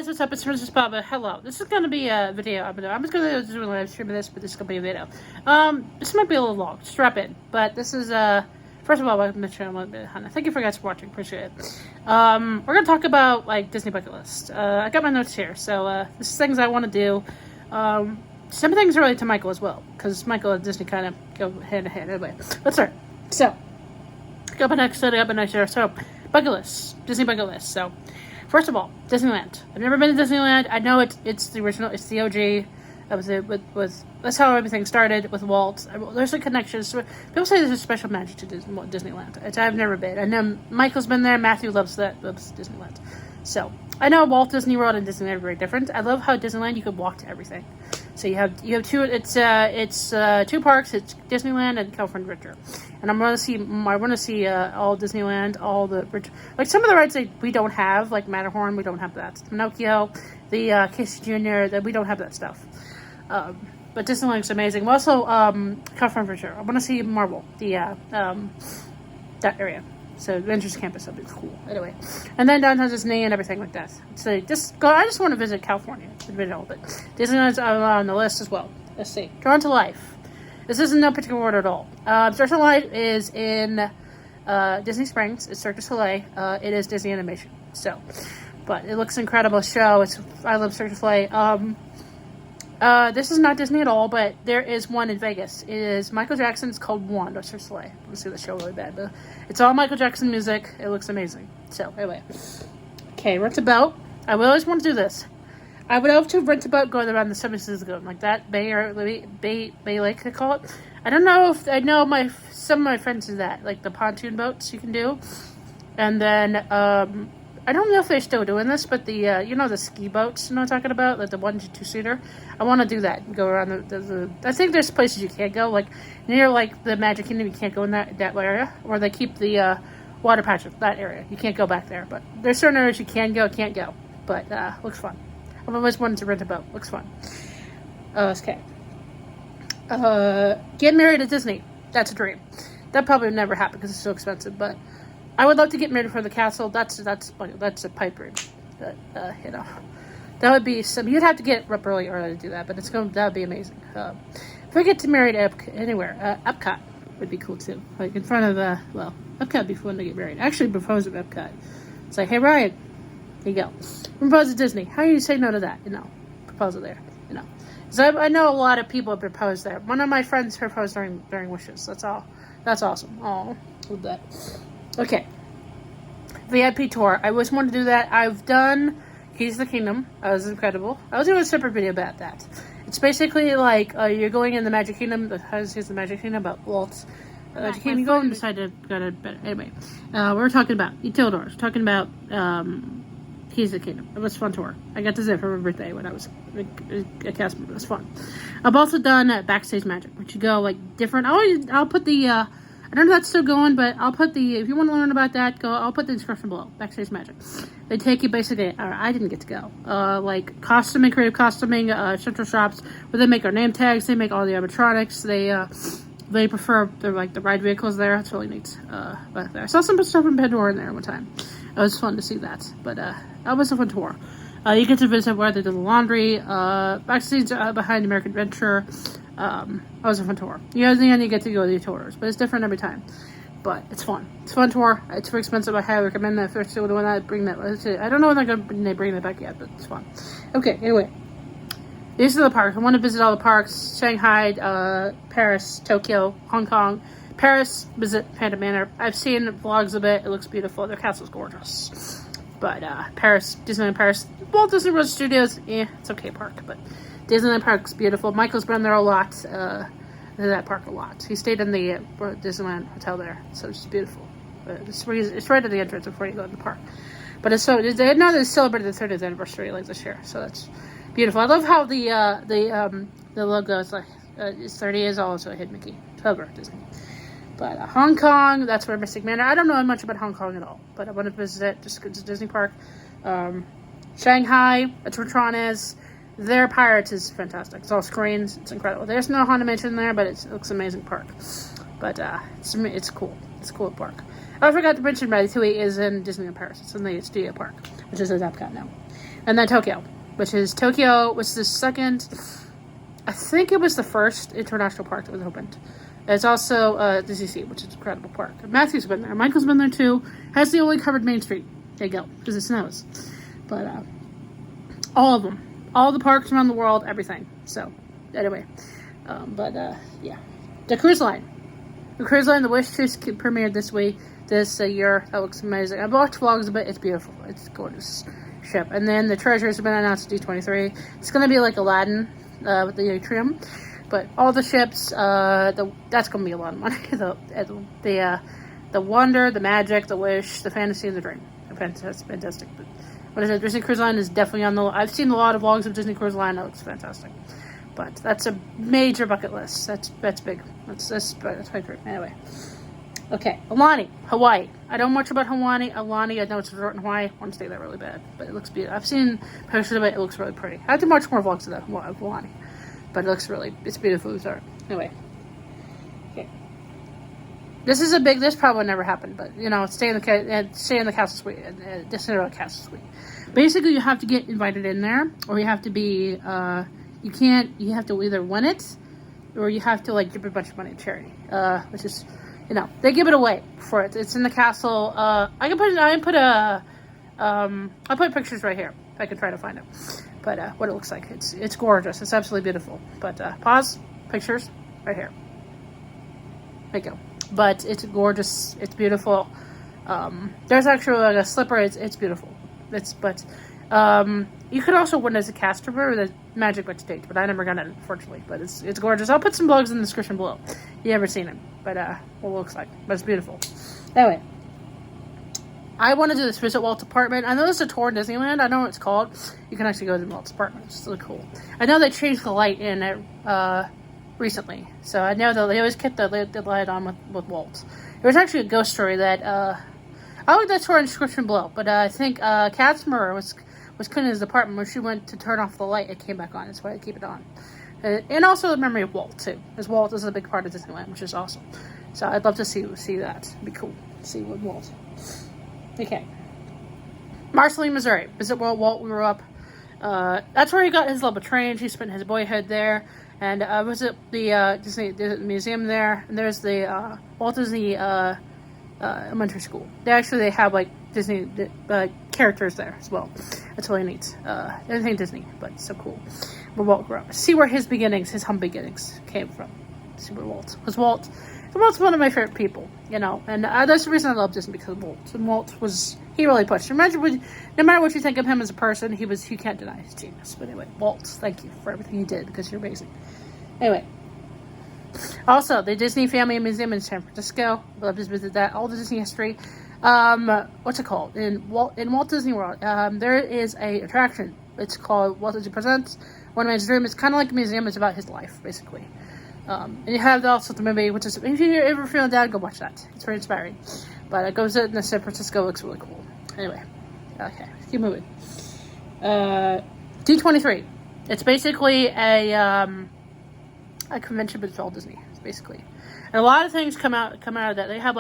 guys, what's up? It's Princess Baba. Hello. This is going to be a video. I'm just going to do a live stream of this, but this is going to be a video. This might be a little long. Strap in. But this is, first of all, welcome to the channel. Thank you for guys watching. Appreciate it. We're going to talk about, like, Disney bucket list. I got my notes here. So, this is things I want to do. Some things relate to Michael as well, because Michael and Disney kind of go hand in hand. Anyway, let's start. So, I got my next here. So, bucket list. Disney bucket list. So, first of all, Disneyland. I've never been to Disneyland. I know it's the original. It's the OG. That was it. That's how everything started with Walt. There's like connections. People say there's a special magic to Disneyland. I've never been. I know Michael's been there. Matthew loves Disneyland. So I know Walt Disney World and Disneyland are very different. I love how Disneyland you could walk to everything. So you have two. It's two parks. It's Disneyland and California Adventure. And I want to see all Disneyland, all the like some of the rides that we don't have, like Matterhorn. We don't have that. Pinocchio, the Casey Jr. That we don't have that stuff. But Disneyland's amazing. Also, California Adventure. I want to see Marvel, that area. So Adventures Campus, that'd be cool. Anyway, and then downtown Disney and everything like that. So just go. I just want to visit California. But Disneyland's on the list as well. Let's see. Drawn to Life. This isn't no particular order at all. Drawn to Life is in Disney Springs. It's Cirque du Soleil. It is Disney Animation. So, but it looks incredible show. I love Cirque du Soleil. This is not Disney at all, but there is one in Vegas. It is Michael Jackson. It's called One by Cirque du Soleil. Let's see the show really bad, but it's all Michael Jackson music. It looks amazing. So anyway, okay, rent a boat. I would always want to do this. I would love to rent a boat going around the Seven Seas Lagoon, like that Bay Lake they call it. I don't know if I know some of my friends do that, like the pontoon boats you can do, and then I don't know if they're still doing this, but the the ski boats, you know what I'm talking about, like the 1 to 2 seater. I want to do that and go around the I think there's places you can't go, like near like the Magic Kingdom, you can't go in that area, or they keep the water patch of that area. You can't go back there, but there's certain areas you can't go, but looks fun. I've always wanted to rent a boat. Looks fun. Okay. Get married at Disney. That's a dream. That probably would never happen because it's so expensive, but I would love to get married from the castle. That's a pipe dream. That would be some. You'd have to get up really early to do that, but that would be amazing. If I get to married anywhere, Epcot would be cool too. Like in front of Epcot would be fun to get married. Actually, propose at Epcot. It's like, hey Ryan, here you go. Propose at Disney. How do you say no to that? Proposal there. So I know a lot of people have proposed there. One of my friends proposed during Wishes. That's all. That's awesome. Oh, love that. Okay. VIP tour. I always wanted to do that. I've done Keys to the Kingdom. That was incredible. I was doing a separate video about that. It's basically like you're going in the Magic Kingdom. How does the Magic Kingdom about Walt's Magic Kingdom? You go and decide to go to bed. Anyway, we're talking about Utilidors. We're talking about Keys to the Kingdom. It was a fun tour. I got to do it for my birthday when I was a cast member. It was fun. I've also done Backstage Magic, which you go like different. I'll put the I don't know if that's still going, but I'll put if you want to learn about that, I'll put the description below. Backstage Magic. They take you basically, I didn't get to go. Like costuming, creative costuming, central shops, where they make our name tags, they make all the animatronics, they prefer the ride vehicles there. It's really neat. But I saw some stuff in Pandora in there one time. It was fun to see that. But that was a fun tour. You get to visit where they do the laundry, backstage behind American Adventure. That was a fun tour. In the end, you get to go to the tours, but it's different every time. But it's fun. It's a fun tour. It's very expensive. I highly recommend that. If you're still doing that, bring that. I don't know when they're going to bring that back yet, but it's fun. Okay, anyway. These are the parks. I want to visit all the parks. Shanghai, Paris, Tokyo, Hong Kong. Paris, visit Panda Manor. I've seen vlogs of it. It looks beautiful. Their castle's gorgeous. But Paris, Disneyland Paris. Walt Disney World Studios, it's okay park, but Disneyland Park's beautiful. Michael's been there a lot. That park a lot. He stayed in the Disneyland hotel there, so it's beautiful. It's right at the entrance before you go in the park. But it's so they celebrated the 30th anniversary like this year, so that's beautiful. I love how the logo is like it's 30 years old, so it hit Mickey. Clever Disney. But Hong Kong, that's where Mystic Manor. I don't know much about Hong Kong at all, but I want to visit it. Just go to Disney Park. Shanghai, that's where Tron is. Their Pirates is fantastic. It's all screens. It's incredible. There's no Ohana.means in there, but it looks amazing park. But it's cool. It's a cool park. I forgot to mention Ratatouille is in Disneyland Paris. It's in the studio park, which is at Epcot now. And then Tokyo, which was the second, I think it was the first international park that was opened. It's also Disney Sea, which is an incredible park. Matthew's been there. Michael's been there too. Has the only covered Main Street. There you go, because it snows. But all of them. All the parks around the world, everything. So, anyway. Yeah. The cruise line. The cruise line, the Wish Cruise premiered this year. That looks amazing. I've watched vlogs of it. It's beautiful. It's a gorgeous ship. And then the treasures have been announced at D23. It's going to be like Aladdin with the atrium. But all the ships, that's going to be a lot of money. The Wonder, the Magic, the Wish, the Fantasy, and the Dream. Fantastic. But what is it? Disney Cruise Line is definitely on the... I've seen a lot of vlogs of Disney Cruise Line. That looks fantastic. But that's a major bucket list. That's big. That's my dream. Anyway. Okay. Aulani, Hawaii. I don't know much about Aulani. I know it's a resort in Hawaii. I want to stay there really bad. But it looks beautiful. I've seen pictures of it. It looks really pretty. I have to watch more vlogs of that, of Aulani. But it's beautiful resort. Anyway. Okay. This probably never happened, but, stay in the castle suite, Disneyland Castle Suite. Basically, you have to get invited in there, or you have to be, you have to either win it, or you have to, give a bunch of money to charity, which is, they give it away for it. It's in the castle. I'll put pictures right here, if I can try to find it. But, what it looks like, it's gorgeous. It's absolutely beautiful. But, pause, pictures, right here. There you go. But it's gorgeous. It's beautiful. There's actually a slipper. It's beautiful. You could also win as a cast member the Magic Witch stage, but I never got it, unfortunately. But it's gorgeous. I'll put some blogs in the description below. You ever seen it? But what it looks like. But it's beautiful. Anyway, I want to do this visit Walt's apartment. I know there's a tour in Disneyland. I don't know what it's called. You can actually go to Walt's apartment. It's really cool. I know they changed the light in it recently, so I know that they always kept the light on with Walt. There was actually a ghost story that I'll link that tour in the description below. But I think Catsmere was cleaning his apartment. When she went to turn off the light, it came back on. That's why I keep it on. And also the memory of Walt too, because Walt is a big part of Disneyland, which is awesome. So I'd love to see that. It'd be cool to see with Walt. Okay. Marceline, Missouri. Visit where Walt grew up. That's where he got his love of trains. He spent his boyhood there. And visit the Disney museum there. And there's the Walt Disney elementary school. They have Disney characters there as well. That's really neat. Everything Disney, but so cool. Where Walt grew up. See where his humble beginnings came from. See where Walt. Because Walt's one of my favorite people, and that's the reason I love Disney, because of Walt. And Walt he really pushed. No matter what you think of him as a person, you can't deny his genius. But anyway, Walt, thank you for everything you did, because you're amazing. Anyway. Also, the Disney Family Museum in San Francisco. I'd love to visit that. All the Disney history. What's it called? In Walt Disney World, there is a attraction. It's called Walt Disney Presents One Man's Dream. It's kind of like a museum. It's about his life, basically. And you have also the movie, which is, if you're ever feeling down, go watch that. It's very inspiring. But it goes in San Francisco, looks really cool. Anyway, okay, keep moving. D23. It's basically a convention, but it's all Disney, basically. And a lot of things come out of that. They have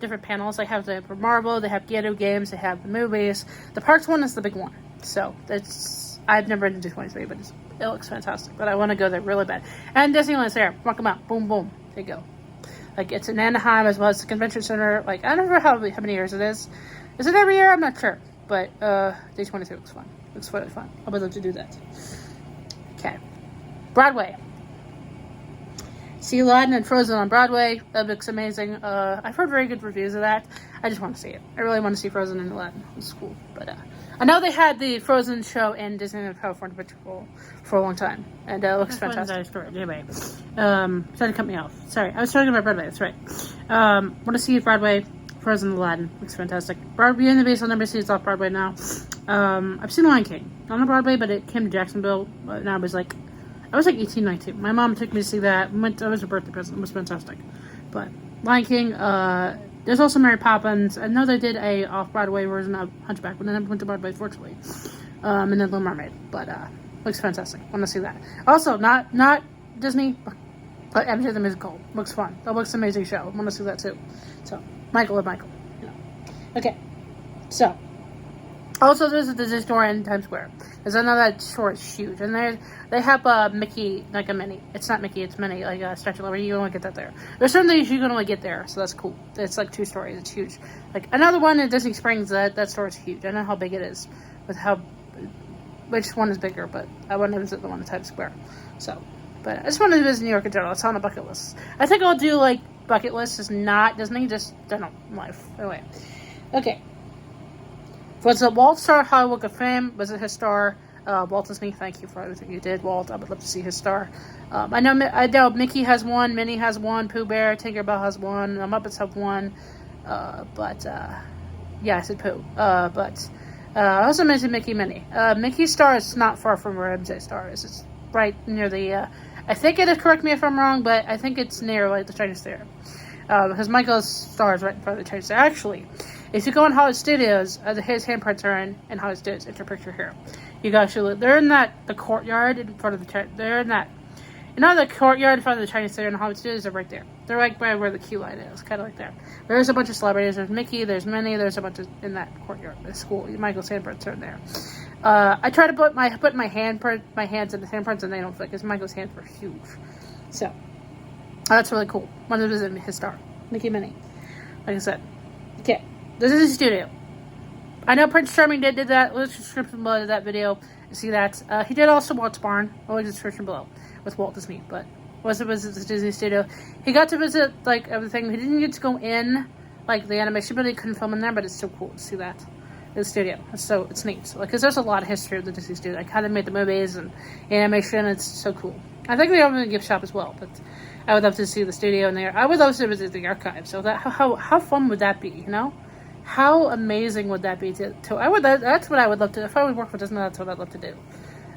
different panels. They have Marvel, they have Ghetto games, they have the movies. The parks one is the big one. So I've never been to D23, but it looks fantastic. But I want to go there really bad. And Disneyland's there. Mark them out. Boom, boom. There you go. It's in Anaheim as well as the convention center. I don't know how many years it is. Is it every year? I'm not sure. But D23 looks fun. Looks really fun. I would love to do that. Okay. Broadway. See Aladdin and Frozen on Broadway. That looks amazing. I've heard very good reviews of that. I just want to see it. I really want to see Frozen and Aladdin. It's cool. But I know they had the Frozen show in Disneyland California for a long time. And it looks fantastic. Anyway, sorry to cut me off. Sorry, I was talking about Broadway. That's right. Want to see Broadway, Frozen and Aladdin. Looks fantastic. Broadway in the base. I'll never see it's off Broadway now. I've seen Lion King. Not on Broadway, but it came to Jacksonville. And I was 18, 19. My mom took me to see that. It was a birthday present. It was fantastic. But Lion King, there's also Mary Poppins. I know they did a off-Broadway version of Hunchback, but I never went to Broadway, fortunately. And then Little Mermaid. But looks fantastic. Want to see that. Also, not Disney, but MJ the Musical. Looks fun. That looks an amazing show. I want to see that too. So, Michael. Okay. So, Also, there's a Disney store in Times Square. Because I know that store is huge. And they have Mickey, like a Minnie. It's not Mickey, it's Minnie, like a Statue of Liberty. You can only get that there. There's certain things you can only get there, so that's cool. It's like 2 stories. It's huge. Like another one in Disney Springs, that store is huge. I know how big it is. Which one is bigger, but I want to visit the one in Times Square. So, but I just want to visit New York in general. It's on the bucket list. I think I'll do like bucket list is not Disney, just general life. Anyway, okay. Visit Walt's Star Hollywood Walk of Fame. Visit his star. Walt Disney, thank you for everything you did, Walt. I would love to see his star. I know Mickey has one, Minnie has one, Pooh Bear, Tinkerbell has one, the Muppets have one. Yeah, I said Pooh. I also mentioned Mickey Minnie. Mickey's star is not far from where MJ's star is. It's right near the, I think it is, correct me if I'm wrong, but I think it's near, like, the Chinese Theater. Because Michael's star is right in front of the Chinese Theater. Actually, if you go in Hollywood Studios, his handprints are in Hollywood Studios. It's your picture here. You guys should look. They're in the courtyard in front of the, they're in that, the courtyard in front of the Chinese Theater and Hollywood Studios are right there. They're like by where the queue line is, kind of like there. There's a bunch of celebrities. There's Mickey. There's Minnie. There's a bunch of in that courtyard. The school. Michael's handprints are in there. I try to put my hands in the handprints, and they don't fit because Michael's hands were huge. So that's really cool. One of them is his star, Mickey Minnie. Like I said, okay. This is a studio. I know Prince Charming did that. Let's description below that video. You see that. He did also Walt's Barn. Always description below with Walt Disney, but was it the Disney studio? He got to visit like everything. He didn't get to go in like the animation, but he couldn't film in there. But it's so cool to see that in the studio. It's neat. Like, because there's a lot of history of the Disney studio. Like how they made the movies and animation. It's so cool. I think they own a gift shop as well, but I would love to see the studio in there. I would love to visit the archive. So that how fun would that be? You know. How amazing would that be to that's what I would love to, if I would work for Disney, that's what I'd love to do.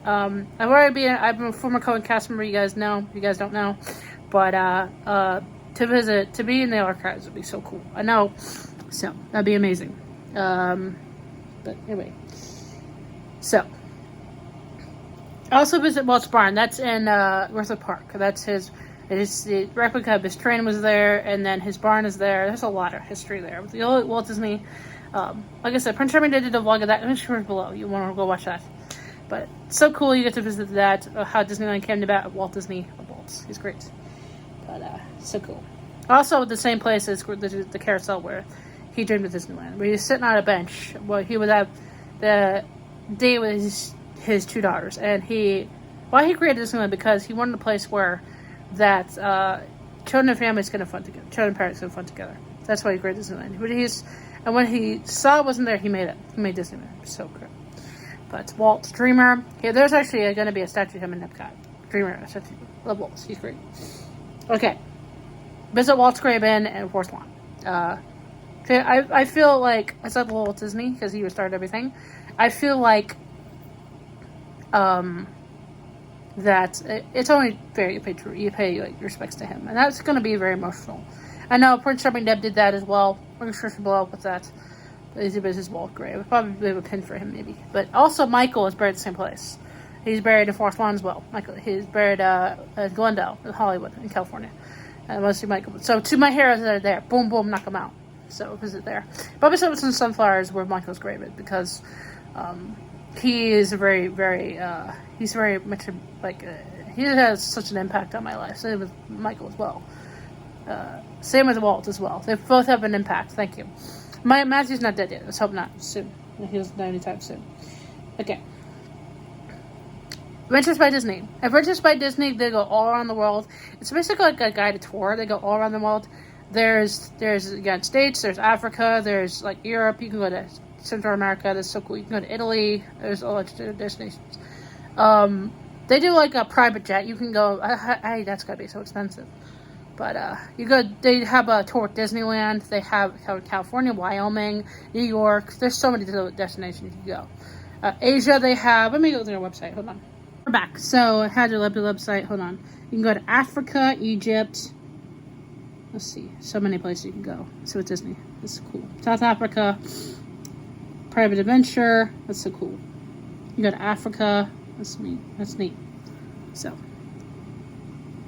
I'm a former Cohen cast member, you guys don't know, but, to be in the archives would be so cool. I know, so, that'd be amazing. But anyway, so, I also visit Walt's Barn, that's in, Griffith Park, that's the replica of his train was there, and then his barn is there. There's a lot of history there. With the old Walt Disney, like I said, Prince Charming did a vlog of that. I'm sure it's below. You want to go watch that. But it's so cool you get to visit that, how Disneyland came about. Walt Disney, Walt. He's great. But, so cool. Also, the same place as the carousel where he dreamed of Disneyland, where he was sitting on a bench. Well, he would have the day with his 2 daughters. And why he created Disneyland? Because he wanted a place where that children and families can have fun together. Children and parents can have fun together. That's why he created Disneyland. And when he saw it wasn't there, he made it. He made Disneyland. So cool. But Walt's Dreamer. Yeah, there's actually going to be a statue of him in Epcot. Dreamer, a statue of Walt. He's great. Okay. Visit Walt's grave in Forest Lawn. I feel like, I said Walt Disney because he started everything. I feel like that it's only fair you pay like respects to him, and that's going to be very emotional. I know Prince Charming Deb did that as well. We're going to below with that. He's his Walt grave. We'll probably have a pin for him maybe. But also Michael is buried in the same place. He's buried in Forest Lawn as well. Michael, he's buried in Glendale, in Hollywood, in California. And mostly Michael. So 2 of my heroes that are there. Boom, boom, knock them out. So visit there. Probably some sunflowers where Michael's grave is because he is very, very, he's very much like, he has such an impact on my life. Same with Michael as well. Same with Walt as well. They both have an impact. Thank you. Matthew's not dead yet. Let's hope not soon. He doesn't die anytime soon. Okay. Adventures by Disney. Adventures by Disney, they go all around the world. It's basically like a guided tour. They go all around the world. There's the United States, there's Africa, there's like Europe. You can go to Central America. That's so cool. You can go to Italy. There's all the destinations. They do like a private jet. You can go. That's gotta be so expensive. But they have a tour at Disneyland. They have California, Wyoming, New York. There's so many destinations you can go. Asia, they have. Let me go to their website. Hold on. We're back. So I had their website. Hold on. You can go to Africa, Egypt. Let's see. So many places you can go. So with Disney. That's cool. South Africa. Private adventure. That's so cool. You go to Africa. That's neat. That's neat. So.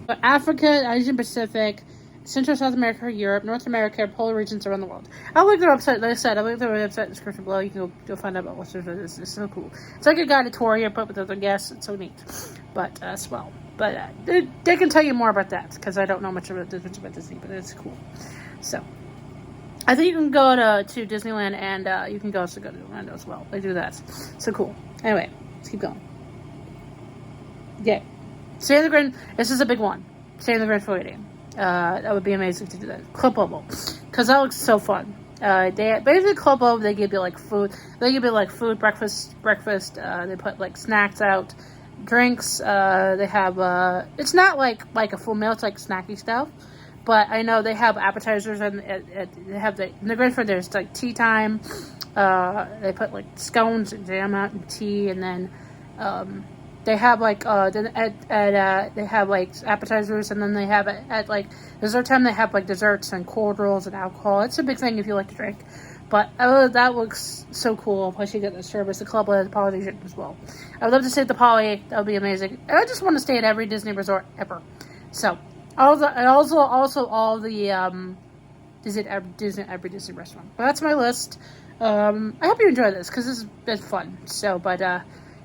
But Africa, Asian Pacific, Central South America, Europe, North America, polar regions around the world. I'll link their website. Like I said, I'll link their website in the description below. You can go find out about what it is. It's so cool. It's like a guided tour you put with other guests. It's so neat. But as well. But they can tell you more about that because I don't know much about Disney, but it's cool. So I think you can go to Disneyland and you can also go to Orlando as well. They do that. So cool. Anyway, let's keep going. Yay. Stay in the Grand. This is a big one. Stay in the Grand Floridian. That would be amazing to do that. Club Bubble, because that looks so fun. They basically Club Bubble. They give you like food. They give you like food, breakfast. They put like snacks out, drinks. They have. It's not like a full meal. It's like snacky stuff. But I know they have appetizers and they have in the Grand Floridian. There's like tea time. They put like scones and jam out and tea, and then. They have like they have like appetizers, and then they have at like dessert time they have like desserts and cordials and alcohol. It's a big thing if you like to drink. But that looks so cool. Plus you get the service, the club has Polynesian as well. I would love to stay at the Poly. That would be amazing. And I just want to stay at every Disney resort ever. So all the every Disney restaurant. But that's my list. I hope you enjoy this because this has been fun. So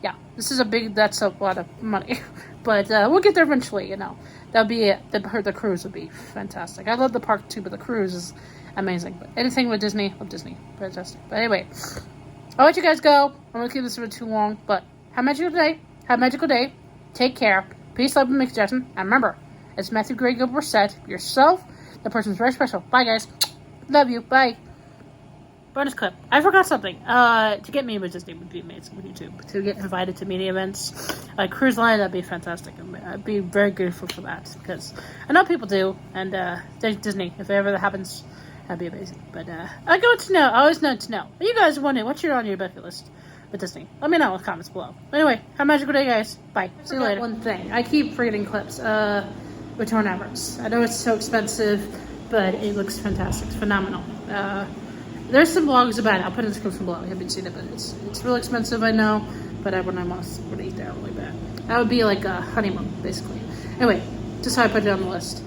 yeah, that's a lot of money. But we'll get there eventually, you know. That'll be it. The cruise would be fantastic. I love the park too, but the cruise is amazing. But anything with Disney, love Disney. Fantastic. But anyway, I'll let you guys go. I'm going to keep this video too long. But have a magical day. Have a magical day. Take care. Peace, love, and Mick Jackson. And remember, as Matthew Gray Gilbert said, yourself, the person's very special. Bye, guys. Love you. Bye. Bonus clip. I forgot something. To get me with Disney would be amazing with YouTube. To get invited to media events, like Cruise Line, that'd be fantastic. I'd be very grateful for that because I know people do. And Disney, if ever that happens, that'd be amazing. But I always know to know. You guys wondering what's on your bucket list with Disney? Let me know in the comments below. Anyway, have a magical day, guys. Bye. See you later. One thing. I keep forgetting clips. Return Everest. I know it's so expensive, but it looks fantastic. It's phenomenal. There's some blogs about it. I'll put it in the description below. I haven't seen it, but it's really expensive, I know. But I would eat there really bad. That would be like a honeymoon, basically. Anyway, just how I put it on the list.